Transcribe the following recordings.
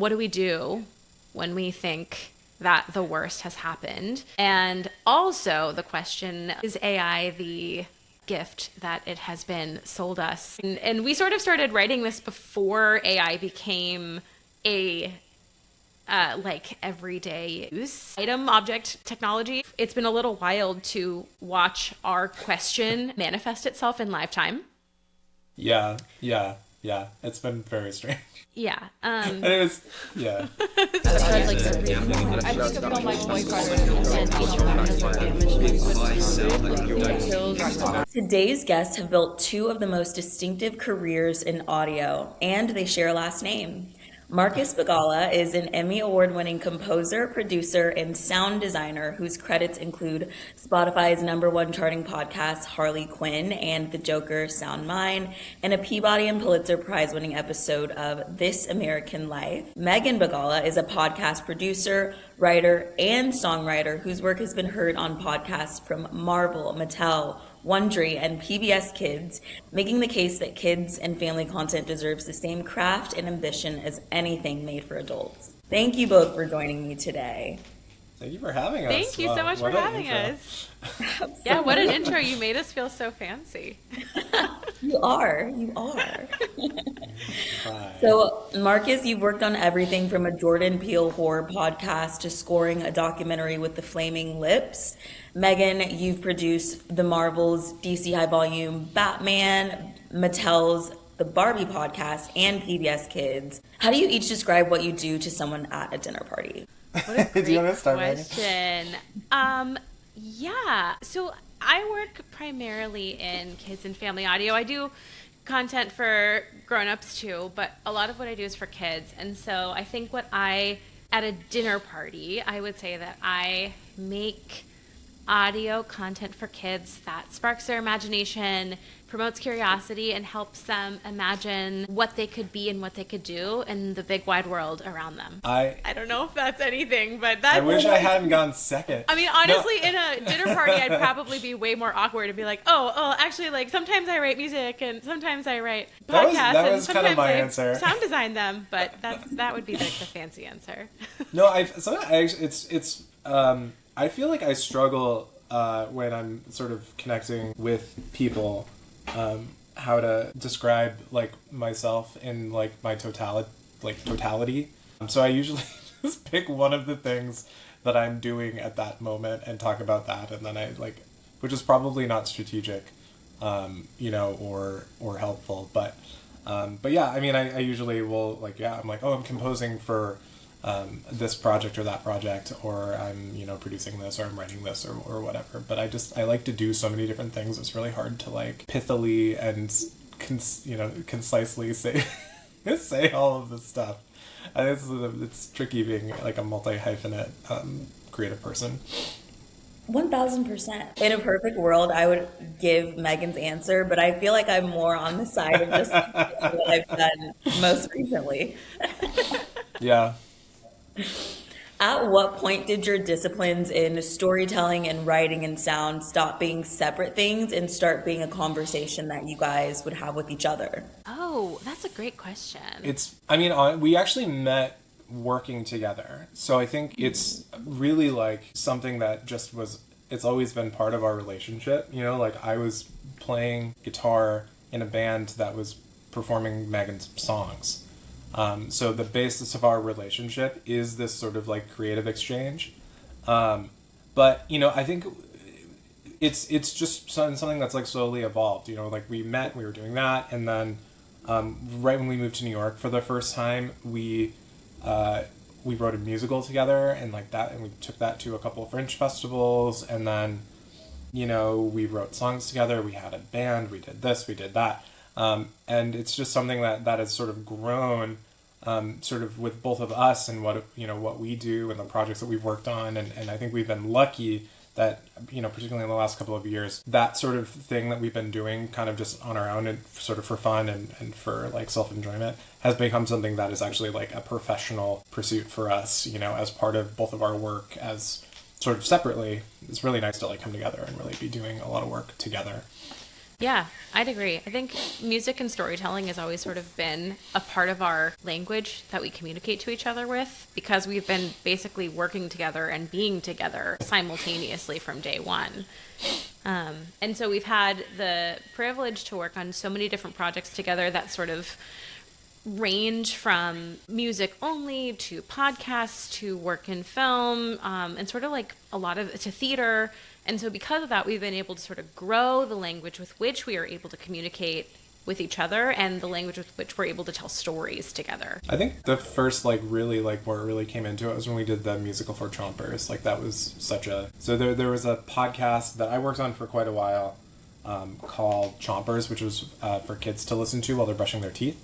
what do we do when we think that the worst has happened? And also the question, is AI the gift that it has been sold us? And we sort of started writing this before AI became a like everyday use item object technology. It's been a little wild to watch our question manifest itself in live time. Yeah. It's been very strange. Yeah. And it was, yeah. Today's guests have built two of the most distinctive careers in audio, and they share a last name. Marcus Bagala is an Emmy Award-winning composer, producer, and sound designer whose credits include Spotify's #1 charting podcast, Harley Quinn, and The Joker, Sound Mine, and a Peabody and Pulitzer Prize-winning episode of This American Life. Megan Bagala is a podcast producer, writer, and songwriter whose work has been heard on podcasts from Marvel, Mattel, Wondery, and PBS Kids, making the case that kids and family content deserves the same craft and ambition as anything made for adults. Thank you both for joining me today. Thank you for having us. Thank you so much for having us. Yeah, what an intro. You made us feel so fancy. You are. So, Marcus, you've worked on everything from a Jordan Peele horror podcast to scoring a documentary with the Flaming Lips. Megan, you've produced the Marvel's DC High Volume Batman, Mattel's The Barbie podcast, and PBS Kids. How do you each describe what you do to someone at a dinner party? What a great Do you want to start, question. Yeah. So I work primarily in kids and family audio. I do content for grown-ups too, but a lot of what I do is for kids. And so I think at a dinner party, I would say that I make audio content for kids that sparks their imagination, promotes curiosity, and helps them imagine what they could be and what they could do in the big wide world around them. I don't know if that's anything, but that's... I wish I hadn't gone second. I mean, honestly, in a dinner party, I'd probably be way more awkward and be like, oh, actually, like, sometimes I write music and sometimes I write podcasts that was and kind of sometimes my I answer. sound design them, but that would be the fancy answer. No, I feel like I struggle when I'm sort of connecting with people, how to describe like myself in like my totality. So I usually just pick one of the things that I'm doing at that moment and talk about that, and then which is probably not strategic, or helpful, but yeah, I mean, I usually will I'm like, oh, I'm composing for this project or that project, or I'm producing this, or I'm writing this, or whatever. But I like to do so many different things. It's really hard to like pithily and concisely say say all of this stuff. It's tricky being like a multi-hyphenate creative person. 1000%. In a perfect world, I would give Megan's answer, but I feel like I'm more on the side of just what I've done most recently. Yeah. At what point did your disciplines in storytelling and writing and sound stop being separate things and start being a conversation that you guys would have with each other? Oh, that's a great question. We actually met working together. So I think it's really like something that it's always been part of our relationship. Like I was playing guitar in a band that was performing Megan's songs. So the basis of our relationship is this sort of like creative exchange. But I think it's just something that's like slowly evolved. Like we met, we were doing that, and then right when we moved to New York for the first time, we wrote a musical together, and like that, and we took that to a couple of Fringe festivals, and then we wrote songs together, we had a band, we did this, we did that. And it's just something that has sort of grown, sort of with both of us and what we do and the projects that we've worked on. And I think we've been lucky that, particularly in the last couple of years, that sort of thing that we've been doing kind of just on our own and sort of for fun and for like self-enjoyment has become something that is actually like a professional pursuit for us, as part of both of our work as sort of separately. It's really nice to like come together and really be doing a lot of work together. Yeah, I'd agree. I think music and storytelling has always sort of been a part of our language that we communicate to each other with, because we've been basically working together and being together simultaneously from day one. And so we've had the privilege to work on so many different projects together that sort of range from music only to podcasts to work in film, and sort of like a lot of to theater. And so because of that, we've been able to sort of grow the language with which we are able to communicate with each other and the language with which we're able to tell stories together. I think the first where it really came into it was when we did the musical for Chompers. Like that was so there was a podcast that I worked on for quite a while, called Chompers, which was for kids to listen to while they're brushing their teeth.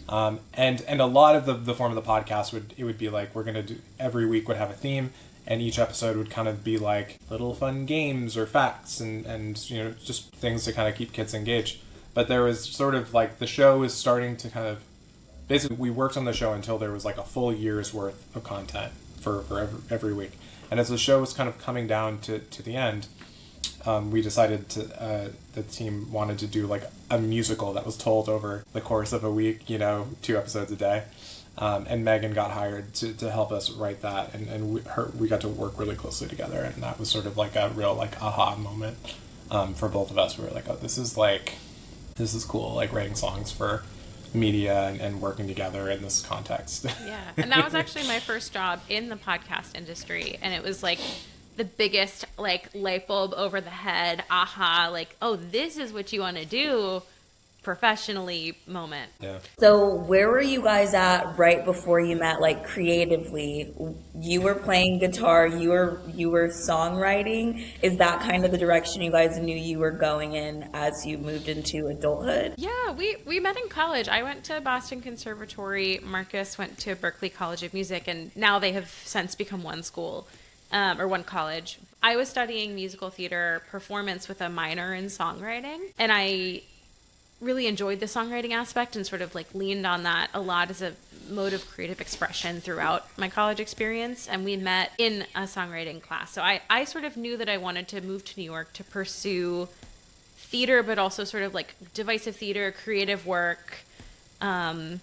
And a lot of the form of the podcast would be like, we're going to do, every week would have a theme, and each episode would kind of be like little fun games or facts and just things to kind of keep kids engaged. But there was sort of like, the show was starting to kind of, basically we worked on the show until there was like a full year's worth of content for every week. And as the show was kind of coming down to the end, we decided the team wanted to do like a musical that was told over the course of a week, 2 episodes a day. And Megan got hired to help us write that, and we got to work really closely together, and that was sort of like a real like aha moment for both of us. We were like, oh, this is cool, like writing songs for media and working together in this context. Yeah, and that was actually my first job in the podcast industry, and it was like the biggest like light bulb over the head aha, like, oh, this is what you want to do professionally moment. Yeah. So where were you guys at right before you met, like creatively? You were playing guitar, you were songwriting. Is that kind of the direction you guys knew you were going in as you moved into adulthood? Yeah, we met in college. I went to Boston Conservatory. Marcus went to Berklee College of Music, and now they have since become one school, or one college. I was studying musical theater performance with a minor in songwriting, and I really enjoyed the songwriting aspect and sort of like leaned on that a lot as a mode of creative expression throughout my college experience. And we met in a songwriting class. So I sort of knew that I wanted to move to New York to pursue theater, but also sort of like divisive theater, creative work, not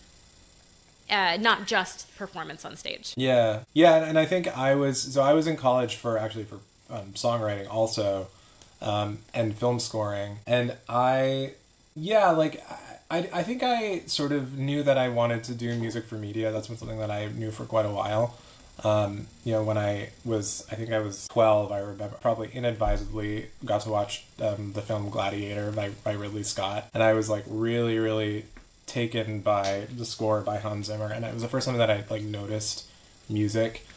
just performance on stage. Yeah. And I think I was in college for songwriting also, and film scoring. And I think I sort of knew that I wanted to do music for media. That's been something that I knew for quite a while. When I was 12, I remember probably inadvisedly got to watch the film Gladiator by Ridley Scott. And I was like really, really taken by the score by Hans Zimmer. And it was the first time that I like noticed music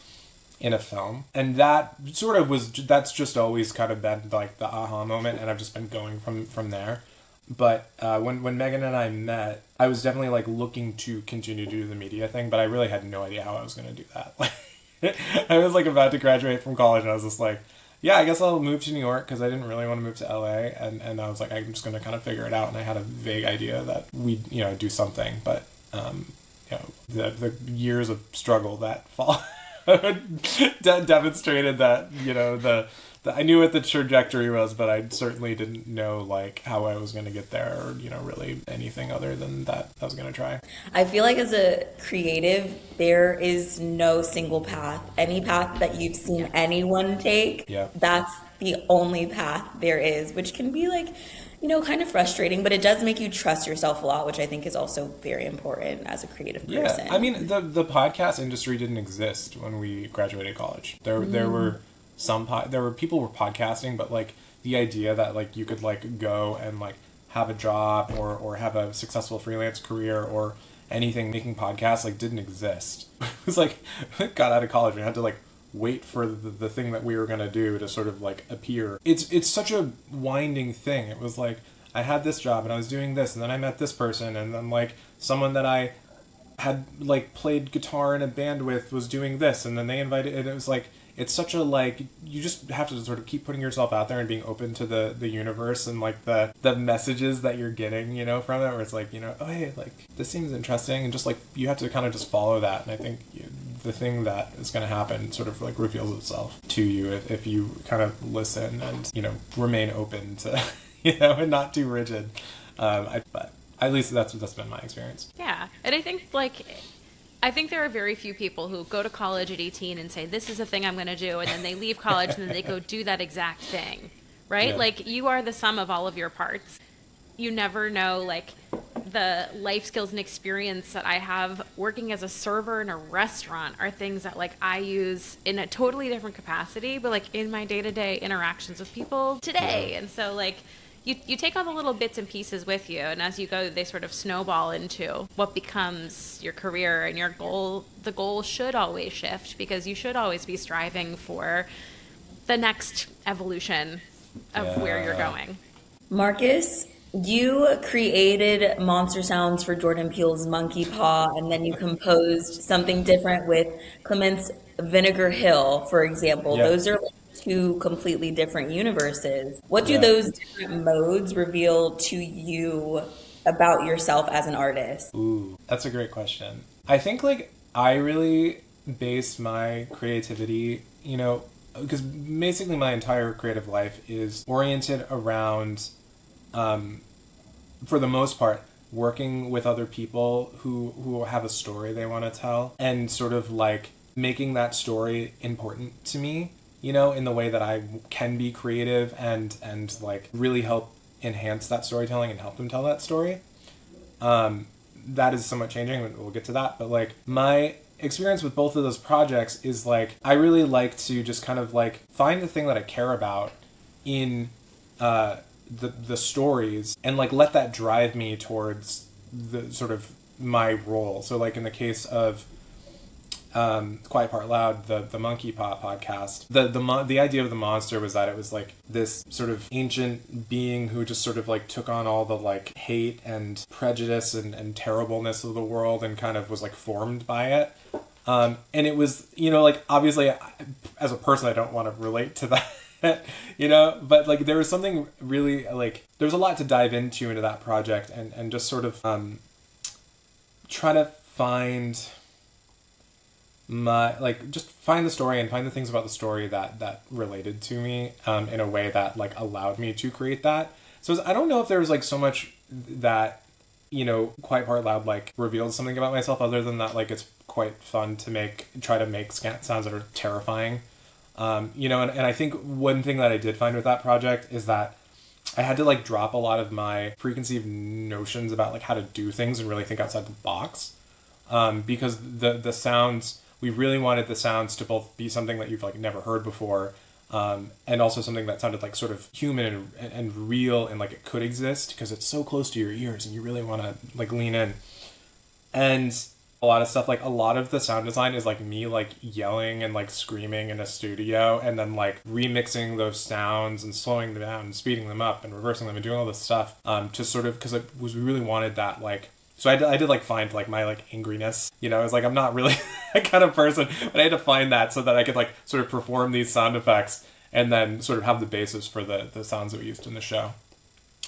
in a film. And that's just always kind of been like the aha moment. And I've just been going from there. But when Megan and I met, I was definitely like looking to continue to do the media thing, but I really had no idea how I was going to do that. Like, I was like about to graduate from college, and I was just like, yeah, I guess I'll move to New York because I didn't really want to move to LA, and I was like, I'm just going to kind of figure it out. And I had a vague idea that we'd do something, but the years of struggle that demonstrated that I knew what the trajectory was, but I certainly didn't know like how I was going to get there, or really anything other than that I was going to try. I feel like as a creative, there is no single path. Any path that you've seen anyone take, that's the only path there is, which can be like, kind of frustrating, but it does make you trust yourself a lot, which I think is also very important as a creative person. Yeah, I mean, the podcast industry didn't exist when we graduated college. There were people were podcasting, but like the idea that like you could like go and like have a job or have a successful freelance career or anything making podcasts like didn't exist. It was like, got out of college and had to like wait for the thing that we were going to do to sort of like appear. It's such a winding thing. It was like, I had this job and I was doing this, and then I met this person, and then like someone that I had like played guitar in a band with was doing this, and then they invited, and it was like, it's such a like, you just have to sort of keep putting yourself out there and being open to the universe and like the messages that you're getting, from it, where it's like, oh hey, like this seems interesting, and just like you have to kind of just follow that. And I think the thing that is going to happen sort of like reveals itself to you if you kind of listen and remain open to and not too rigid. But at least that's been my experience. Yeah. And I think there are very few people who go to college at 18 and say, this is the thing I'm going to do. And then they leave college and then they go do that exact thing, right? Yeah. Like, you are the sum of all of your parts. You never know, like, the life skills and experience that I have working as a server in a restaurant are things that, like, I use in a totally different capacity, but, like, in my day-to-day interactions with people today. Yeah. And so, like, you take all the little bits and pieces with you, and as you go, they sort of snowball into what becomes your career and your goal. The goal should always shift, because you should always be striving for the next evolution of where you're going. Marcus, you created monster sounds for Jordan Peele's Monkey Paw, and then you composed something different with Clement's Vinegar Hill, for example. Yeah. Those are like two completely different universes. What do Yeah. those different modes reveal to you about yourself as an artist? Ooh, that's a great question. I think, like, I really base my creativity, because basically my entire creative life is oriented around, for the most part, working with other people who have a story they want to tell, and sort of like making that story important to me, in the way that I can be creative and like really help enhance that storytelling and help them tell that story. That is somewhat changing. We'll get to that. But like my experience with both of those projects is like, I really like to just kind of like find the thing that I care about in the stories, and like let that drive me towards the sort of my role. So like in the case of Quiet Part Loud, the Monkey Paw podcast, the idea of the monster was that it was like this sort of ancient being who just sort of like took on all the like hate and prejudice and terribleness of the world and kind of was like formed by it. And it was, like, obviously as a person I don't want to relate to that, but like there was something really like, there's a lot to dive into that project and just sort of try to find find the story and find the things about the story that related to me in a way that like allowed me to create that. So I don't know if there was like so much that, Quiet Part Loud like revealed something about myself, other than that like it's quite fun to try to make sounds that are terrifying. And I think one thing that I did find with that project is that I had to like drop a lot of my preconceived notions about like how to do things and really think outside the box. Because the sounds, we really wanted the sounds to both be something that you've like never heard before, and also something that sounded like sort of human and real and like it could exist, because it's so close to your ears and you really want to like lean in. And a lot of stuff, like a lot of the sound design is like me like yelling and like screaming in a studio and then like remixing those sounds and slowing them down and speeding them up and reversing them and doing all this stuff to sort of, because we really wanted that like. So I did like find like my like angriness, it was like I'm not really that kind of person, but I had to find that so that I could like sort of perform these sound effects and then sort of have the basis for the sounds that we used in the show.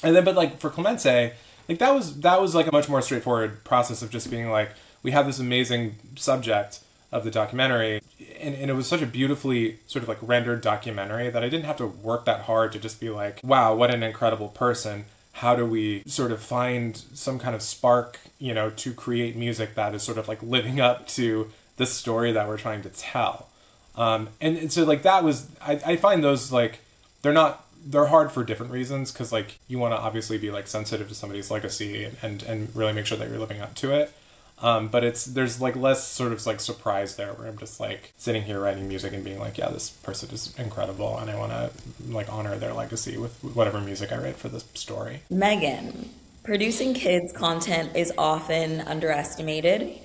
And then, but like for Clemente, like that was like a much more straightforward process of just being like, we have this amazing subject of the documentary, and it was such a beautifully sort of like rendered documentary that I didn't have to work that hard to just be like, wow, what an incredible person. How do we sort of find some kind of spark, to create music that is sort of like living up to the story that we're trying to tell? And so like that was, I find those like, they're hard for different reasons, because like you want to obviously be like sensitive to somebody's legacy and really make sure that you're living up to it. But there's like less sort of like surprise there, where I'm just like sitting here writing music and being like, yeah, this person is incredible and I want to like honor their legacy with whatever music I write for this story. Megan, producing kids content is often underestimated.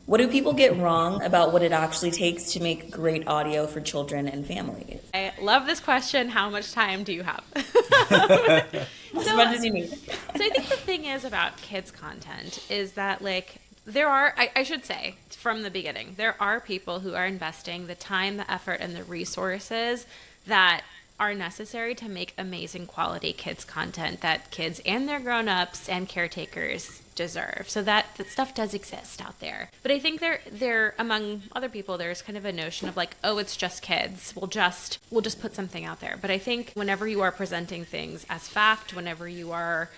What do people get wrong about what it actually takes to make great audio for children and families? I love this question. How much time do you have? As much as you need. So I think the thing is about kids content is that like, there are, I should say from the beginning, there are people who are investing the time, the effort, and the resources that are necessary to make amazing quality kids content that kids and their grown-ups and caretakers deserve. So that stuff does exist out there. But I think there among other people, there's kind of a notion of like, oh, it's just kids. We'll just put something out there. But I think whenever you are presenting things as fact, whenever you are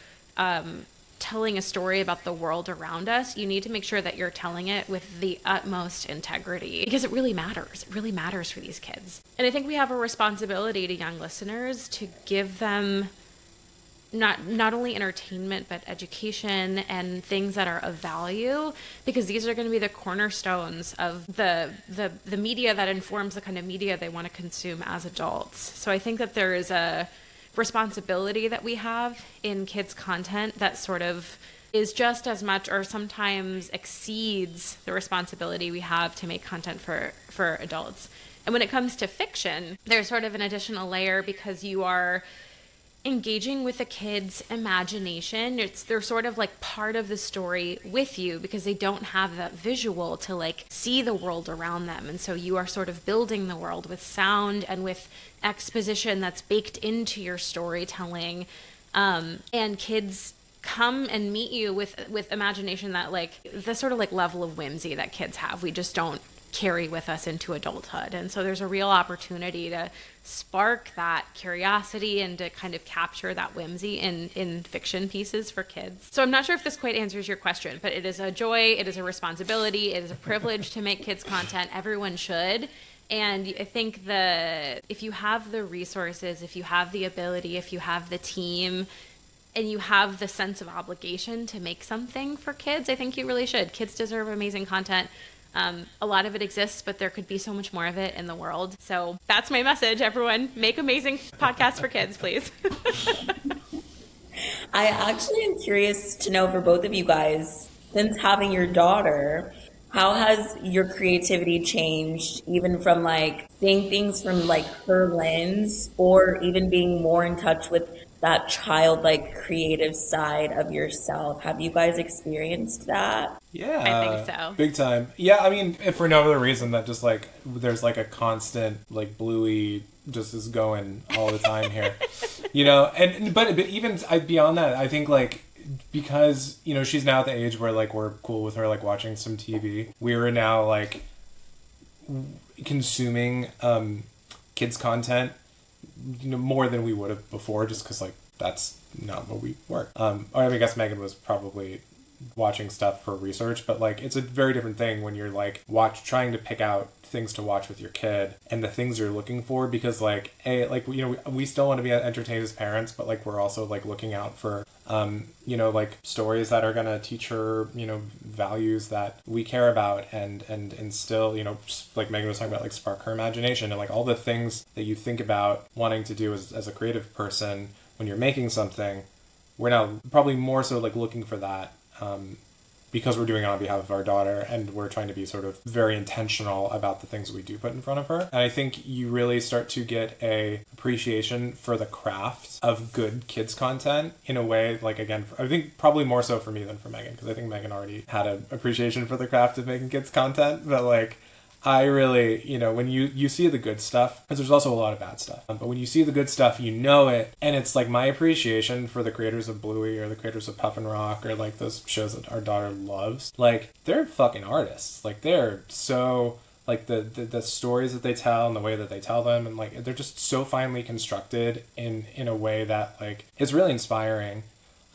telling a story about the world around us, you need to make sure that you're telling it with the utmost integrity, because it really matters. It really matters for these kids. And I think we have a responsibility to young listeners to give them not only entertainment, but education and things that are of value, because these are going to be the cornerstones of the media that informs the kind of media they want to consume as adults. So I think that there is a responsibility that we have in kids' content that sort of is just as much or sometimes exceeds the responsibility we have to make content for adults. And when it comes to fiction, there's sort of an additional layer, because you are engaging with a kid's imagination. They're sort of like part of the story with you, because they don't have that visual to like see the world around them. And so you are sort of building the world with sound and with exposition that's baked into your storytelling. And kids come and meet you with imagination that like the sort of like level of whimsy that kids have, we just don't carry with us into adulthood. And so there's a real opportunity to spark that curiosity and to kind of capture that whimsy in fiction pieces for kids. So I'm not sure if this quite answers your question, but it is a joy, it is a responsibility, it is a privilege to make kids content. Everyone should. And I think if you have the resources, if you have the ability, if you have the team, and you have the sense of obligation to make something for kids, I think you really should. Kids deserve amazing content. A lot of it exists, but there could be so much more of it in the world. So that's my message, everyone. Make amazing podcasts for kids, please. I actually am curious to know for both of you guys, since having your daughter, how has your creativity changed, even from like seeing things from like her lens, or even being more in touch with that childlike creative side of yourself? Have you guys experienced that? Yeah, I think so. Big time. Yeah, I mean, if for no other reason that just like there's like a constant like Bluey just is going all the time here, you know. And but even beyond that, I think like because you know she's now at the age where like we're cool with her like watching some TV. We are now like consuming kids content, you know, more than we would have before, just because like that's not what we were. Or I mean, I guess Megan was probably watching stuff for research, but like it's a very different thing when you're like trying to pick out things to watch with your kid and the things you're looking for, because like like you know we still want to be entertained as parents, but like we're also like looking out for you know like stories that are going to teach her, you know, values that we care about and instill, you know, like Megan was talking about, like spark her imagination and like all the things that you think about wanting to do as a creative person when you're making something. We're now probably more so like looking for that because we're doing it on behalf of our daughter, and we're trying to be sort of very intentional about the things we do put in front of her. And I think you really start to get a appreciation for the craft of good kids content in a way, like again, I think probably more so for me than for Megan, because I think Megan already had an appreciation for the craft of making kids content, but like I really, you know, when you see the good stuff, because there's also a lot of bad stuff, but when you see the good stuff, you know it, and it's like my appreciation for the creators of Bluey or the creators of Puff and Rock or like those shows that our daughter loves, like they're fucking artists. Like they're so, like the stories that they tell and the way that they tell them, and like they're just so finely constructed in a way that like is really inspiring.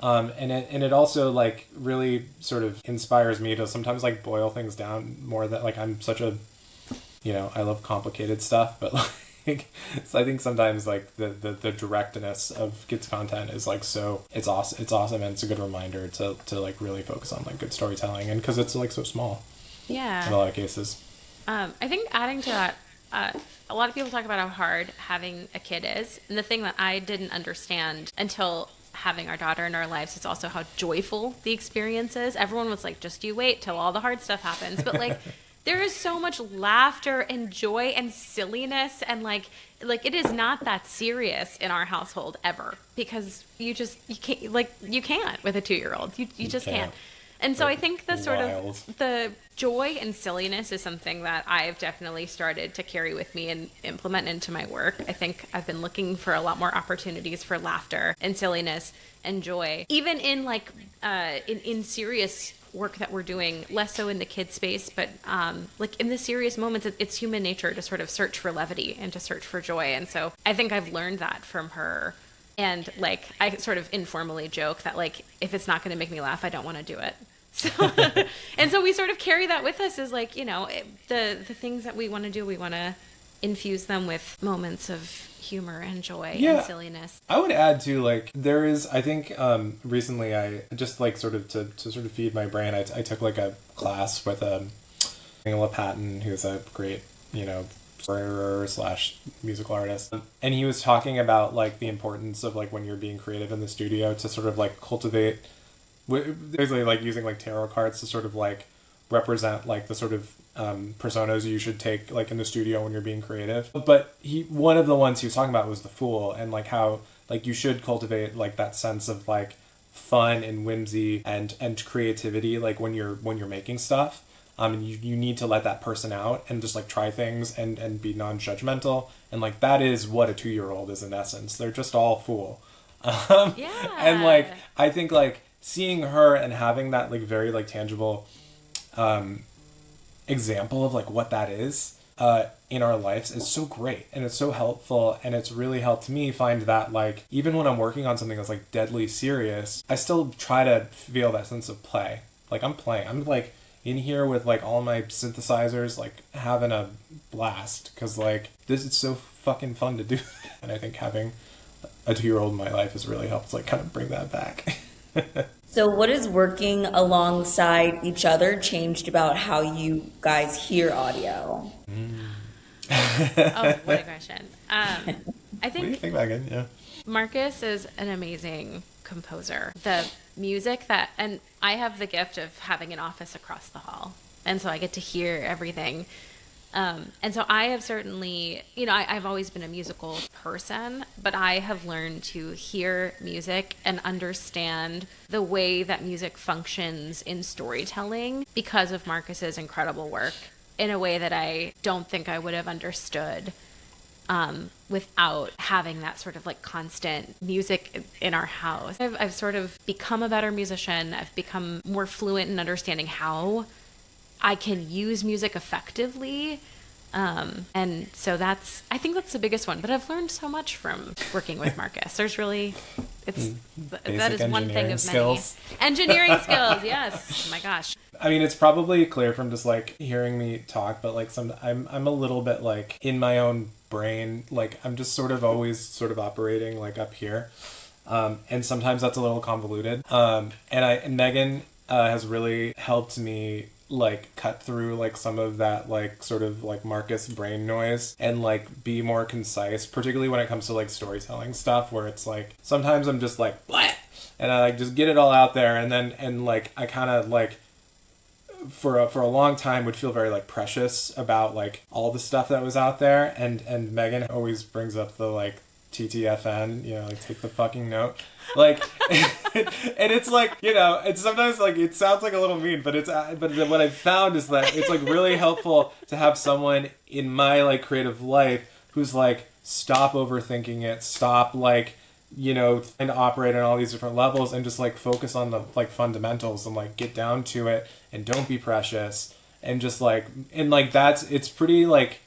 And it also like really sort of inspires me to sometimes like boil things down more, that like I'm such a, you know, I love complicated stuff, but like so I think sometimes like the directness of kids content is like so it's awesome and it's a good reminder to like really focus on like good storytelling, and because it's like so small in a lot of cases. I think adding to that, a lot of people talk about how hard having a kid is, and the thing that I didn't understand until having our daughter in our lives is also how joyful the experience is. Everyone was like, just you wait till all the hard stuff happens, but like there is so much laughter and joy and silliness, and like it is not that serious in our household ever, because you can't with a 2-year-old. You just can't. And so Like, I think the sort wild. of the joy and silliness is something that I've definitely started to carry with me and implement into my work. I think I've been looking for a lot more opportunities for laughter and silliness and joy, even in like in serious work that we're doing, less so in the kid space, but like in the serious moments, it's human nature to sort of search for levity and to search for joy. And so I think I've learned that from her. And like I sort of informally joke that like if it's not going to make me laugh, I don't want to do it. So and so we sort of carry that with us, is like, you know, the things that we want to do, we want to infuse them with moments of humor and joy and silliness. I would add too, like, there is, I think, recently I just like sort of to sort of feed my brain, I took like a class with Angela Patton, who's a great, you know, writer slash musical artist, and he was talking about like the importance of like when you're being creative in the studio to sort of like cultivate, basically like using like tarot cards to sort of like represent like the sort of personas you should take like in the studio when you're being creative. But one of the ones he was talking about was the Fool, and like how like you should cultivate like that sense of like fun and whimsy and creativity like when you're making stuff. And you need to let that person out and just like try things and be non-judgmental, and like that is what a 2-year-old is in essence. They're just all fool. Yeah. And like I think like seeing her and having that like very like tangible example of like what that is in our lives is so great, and it's so helpful, and it's really helped me find that like even when I'm working on something that's like deadly serious, I still try to feel that sense of play. Like I'm playing, I'm like in here with like all my synthesizers, like having a blast, because like this is so fucking fun to do. And I think having a 2-year-old in my life has really helped like kind of bring that back. So what has working alongside each other changed about how you guys hear audio? Oh, what a question. I What do you think, Megan? Yeah. Marcus is an amazing composer. The music and I have the gift of having an office across the hall, and so I get to hear everything. And so I have certainly, you know, I've always been a musical person, but I have learned to hear music and understand the way that music functions in storytelling because of Marcus's incredible work in a way that I don't think I would have understood without having that sort of like constant music in our house. I've sort of become a better musician. I've become more fluent in understanding how I can use music effectively. And so I think that's the biggest one, but I've learned so much from working with Marcus. There's really, that is one thing of skills. many. Engineering skills, yes. Oh my gosh. I mean, it's probably clear from just like hearing me talk, but like I'm a little bit like in my own brain, like I'm just sort of always sort of operating like up here. And sometimes that's a little convoluted. And Megan has really helped me like cut through like some of that like sort of like Marcus brain noise and like be more concise, particularly when it comes to like storytelling stuff, where it's like sometimes I'm just like what, and I like just get it all out there, and then like I kind of like for a long time would feel very like precious about like all the stuff that was out there, and Megan always brings up the like TTFN, you know, like take the fucking note, like and it's like, you know, it's sometimes like it sounds like a little mean, but what I've found is that it's like really helpful to have someone in my like creative life who's like, stop overthinking it, stop like, you know, trying to operate on all these different levels, and just like focus on the like fundamentals and like get down to it, and don't be precious, and just like, and like it's pretty like,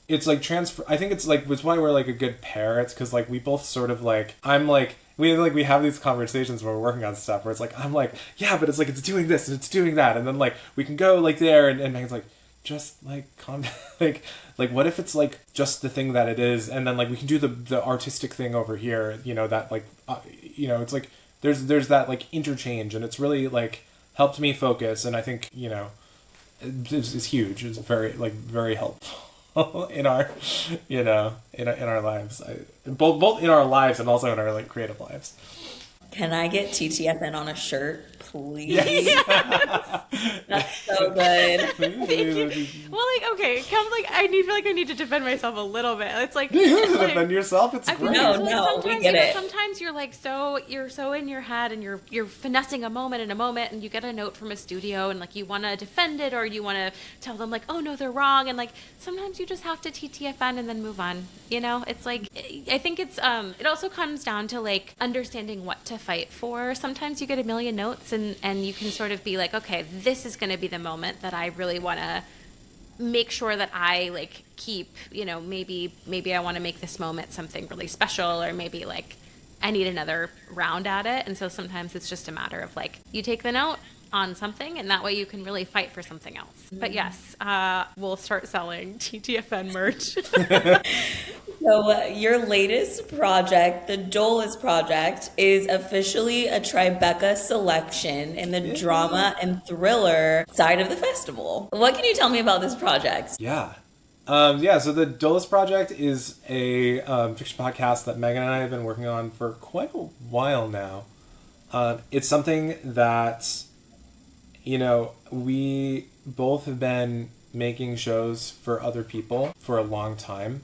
it's like transfer. I think it's why we're like a good pair. It's because like we both sort of like, I'm like, we have these conversations when we're working on stuff where it's like, I'm like, yeah, but it's like, it's doing this and it's doing that, and then like we can go like there, and Megan's like, just like calm down. like what if it's like just the thing that it is, and then like we can do the artistic thing over here, you know, that like you know, it's like there's that like interchange, and it's really like helped me focus, and I think, you know, it's huge. It's very helpful in our, you know, in our lives, both in our lives and also in our like creative lives. Can I get TTFN on a shirt, please? Yes. That's So good. Thank you. Well, like, okay, feel like I need to defend myself a little bit. It's like You have to like, defend yourself. It's I feel great. like, No, like no, we sometimes get you know, it. sometimes you're so in your head and you're finessing a moment in a moment, and you get a note from a studio and like you want to defend it or you want to tell them like, oh no, they're wrong, and like sometimes you just have to TTFN and then move on. You know, it's like I think it's it also comes down to like understanding what to fight for. Sometimes you get a million notes and you can sort of be like, okay, this is going to be the moment that I really want to make sure that I like keep, you know, maybe I want to make this moment something really special, or maybe like I need another round at it. And so sometimes it's just a matter of like you take the note on something and that way you can really fight for something else. But yes, we'll start selling TTFN merch. So your latest project, the Joel's Project, is officially a Tribeca selection in the drama and thriller side of the festival. What can you tell me about this project? Yeah. So the Dulles Project is a fiction podcast that Megan and I have been working on for quite a while now. It's something that, you know, we both have been making shows for other people for a long time.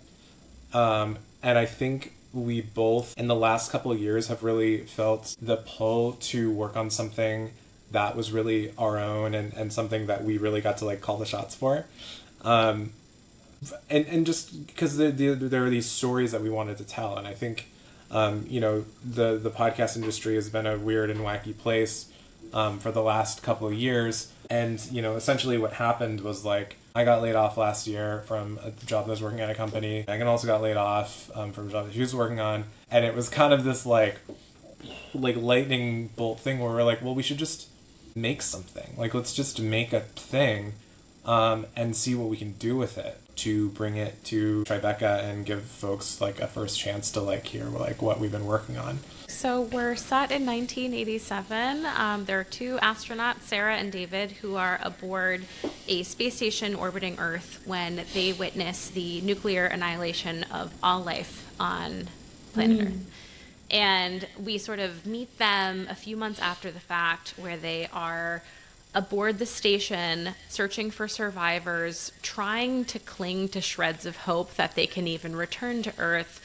And I think we both, in the last couple of years, have really felt the pull to work on something that was really our own and something that we really got to like call the shots for. And just because there are these stories that we wanted to tell. And I think, you know, the podcast industry has been a weird and wacky place for the last couple of years. And, you know, essentially what happened was like, I got laid off last year from a job that I was working at a company. Megan also got laid off from a job that she was working on. And it was kind of this like lightning bolt thing where we're like, well, we should just make something. Like, let's just make a thing and see what we can do with it to bring it to Tribeca and give folks like a first chance to like hear like what we've been working on. So we're set in 1987. There are two astronauts, Sarah and David, who are aboard a space station orbiting Earth when they witness the nuclear annihilation of all life on planet Earth. And we sort of meet them a few months after the fact, where they are aboard the station searching for survivors, trying to cling to shreds of hope that they can even return to Earth,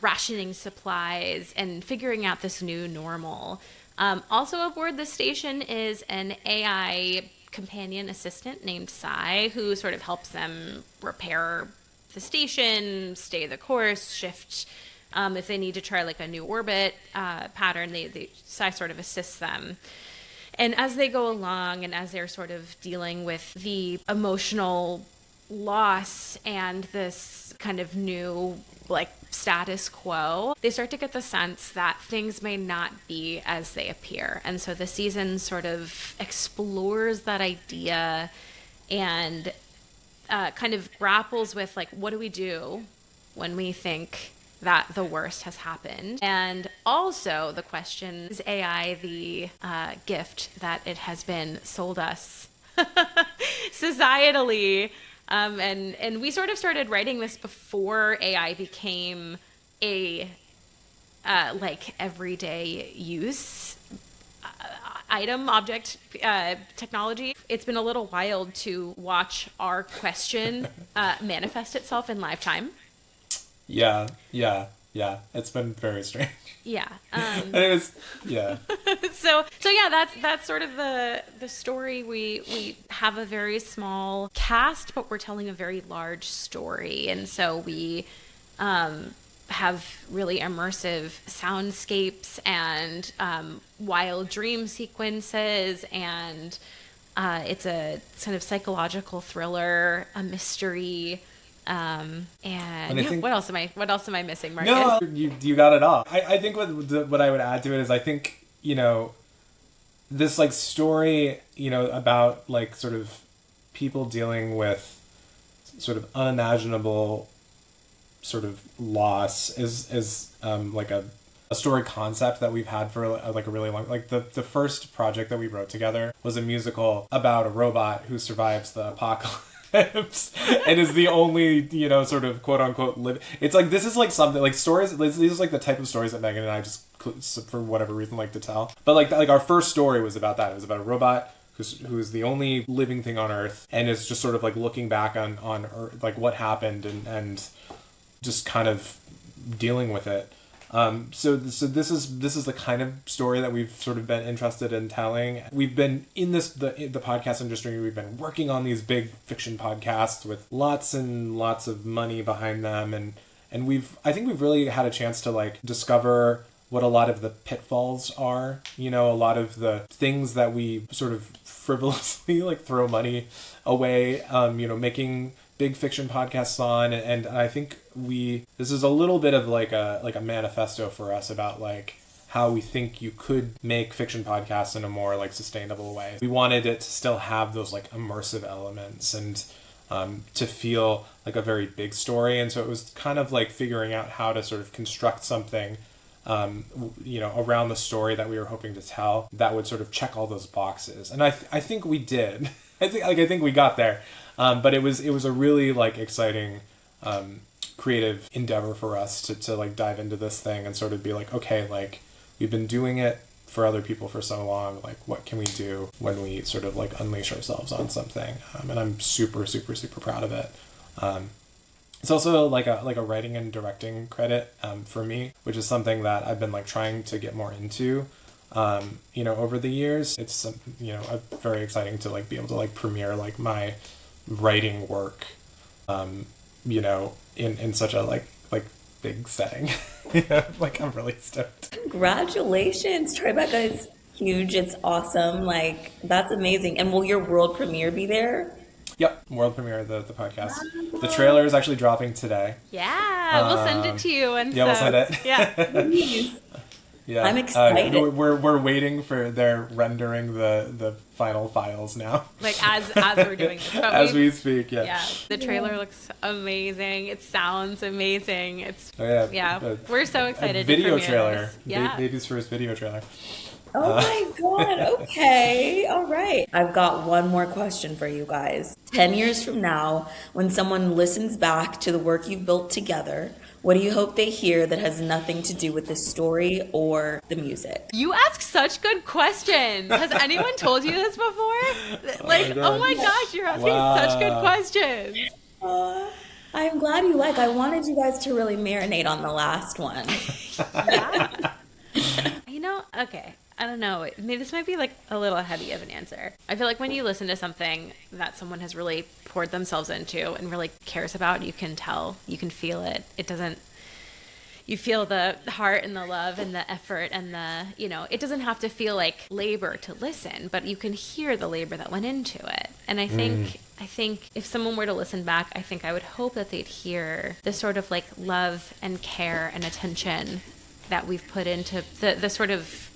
rationing supplies and figuring out this new normal. Also aboard the station is an AI companion assistant named Sai, who sort of helps them repair the station, stay the course, shift. If they need to try like a new orbit pattern, Sai sort of assists them. And as they go along and as they're sort of dealing with the emotional loss and this kind of new like status quo, they start to get the sense that things may not be as they appear. And so the season sort of explores that idea and kind of grapples with like, what do we do when we think that the worst has happened? And also the question, is AI the gift that it has been sold us societally? And we sort of started writing this before AI became a like everyday use item, object, technology. It's been a little wild to watch our question manifest itself in live time. Yeah. It's been very strange. Yeah. And it was, yeah. So yeah, that's sort of the story. We have a very small cast, but we're telling a very large story, and so we have really immersive soundscapes and wild dream sequences, and it's a sort of psychological thriller, a mystery. And I think, what else am I missing, Marcus? No, you got it all. I think what I would add to it is I think, you know, this like story, you know, about like sort of people dealing with sort of unimaginable sort of loss is like a story concept that we've had for like a really long, like the first project that we wrote together was a musical about a robot who survives the apocalypse. And is the only, you know, sort of quote unquote it's like, this is like something like stories, these is like the type of stories that Megan and I just for whatever reason like to tell. But like our first story was about that. It was about a robot who's the only living thing on Earth, and is just sort of like looking back on Earth, like what happened, and just kind of dealing with it. So this is the kind of story that we've sort of been interested in telling. We've been in the podcast industry. We've been working on these big fiction podcasts with lots and lots of money behind them, and I think we've really had a chance to like discover what a lot of the pitfalls are. You know, a lot of the things that we sort of frivolously like throw money away. You know, making big fiction podcasts on, and I think this is a little bit of like a manifesto for us about like how we think you could make fiction podcasts in a more like sustainable way. We wanted it to still have those like immersive elements and to feel like a very big story, and so it was kind of like figuring out how to sort of construct something you know, around the story that we were hoping to tell that would sort of check all those boxes, and I think we did. I think we got there. But it was a really like exciting creative endeavor for us to like dive into this thing and sort of be like, okay, like we've been doing it for other people for so long, like what can we do when we sort of like unleash ourselves on something? And I'm super proud of it. It's also like a writing and directing credit for me, which is something that I've been like trying to get more into. You know, over the years, it's you know, very exciting to like be able to like premiere like my writing work, you know, in such a like big setting. Yeah, like I'm really stoked. Congratulations, Tribeca is huge. It's awesome. Like that's amazing. And will your world premiere be there? Yep, world premiere of the podcast. The trailer is actually dropping today. Yeah, we'll send it to you. And yeah, we'll send it. Yeah. Yeah, I'm excited. We're waiting for they're rendering the final files now. Like as we're doing this. But as we speak, yeah. Yeah, the trailer looks amazing. It sounds amazing. It's yeah. We're so excited. Video to trailer. This. Yeah, Baby's first video trailer. Oh my God. Okay. All right. I've got one more question for you guys. 10 years from now, when someone listens back to the work you've built together, what do you hope they hear that has nothing to do with the story or the music? You ask such good questions. Has anyone told you this before? Like, oh my gosh, you're asking such good questions. I'm glad you like. I wanted you guys to really marinate on the last one. Yeah. You know, okay. I don't know. Maybe this might be like a little heady of an answer. I feel like when you listen to something that someone has really poured themselves into and really cares about, you can tell, you can feel it. It doesn't, you feel the heart and the love and the effort and the, you know, it doesn't have to feel like labor to listen, but you can hear the labor that went into it. And I think if someone were to listen back, I think I would hope that they'd hear the sort of like love and care and attention that we've put into the sort of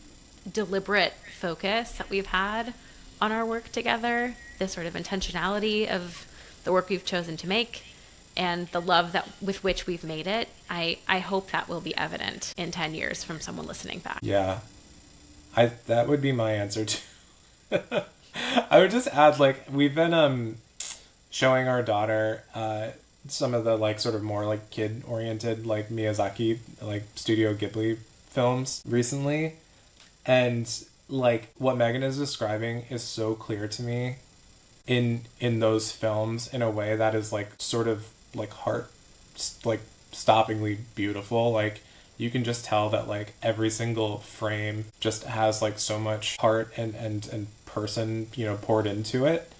deliberate focus that we've had on our work together, the sort of intentionality of the work we've chosen to make, and the love that with which we've made it. I hope that will be evident in 10 years from someone listening back. Yeah. That would be my answer too. I would just add, like, we've been showing our daughter some of the like sort of more like kid oriented like Miyazaki like Studio Ghibli films recently, and like what Megan is describing is so clear to me in those films in a way that is like sort of like heart like stoppingly beautiful. Like you can just tell that like every single frame just has like so much heart and person, you know, poured into it.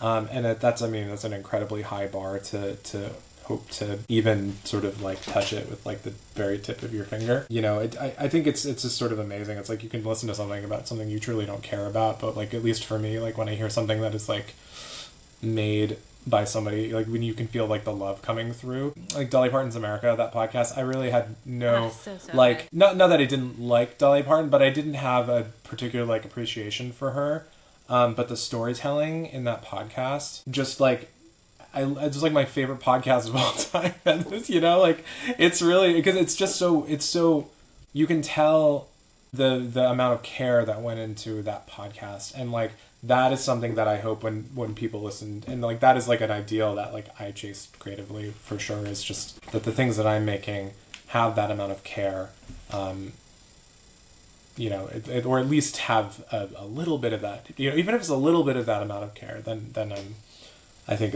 And that's an incredibly high bar to hope to even sort of like touch it with like the very tip of your finger. You know, I think it's just sort of amazing. It's like you can listen to something about something you truly don't care about, but like at least for me, like when I hear something that is like made by somebody, like when you can feel like the love coming through, like Dolly Parton's America, that podcast, I really had no like not that I didn't like Dolly Parton, but I didn't have a particular like appreciation for her. But the storytelling in that podcast, just like, it's just like my favorite podcast of all time. You know, like it's really, because it's just so, you can tell the amount of care that went into that podcast. And like, that is something that I hope when people listen, and like, that is like an ideal that like I chase creatively for sure, is just that the things that I'm making have that amount of care. you know, or at least have a little bit of that, you know, even if it's a little bit of that amount of care, then I think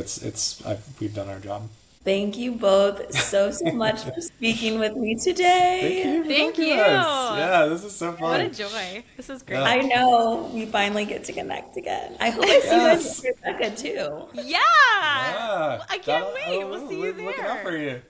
we've done our job. Thank you both so much for speaking with me today. Thank you. Yeah, this is so fun. What a joy. This is great. Yeah. I know we finally get to connect again. I hope I see you guys with Rebecca too. Yeah. Yeah. I can't wait. We'll see you Looking out there. for you.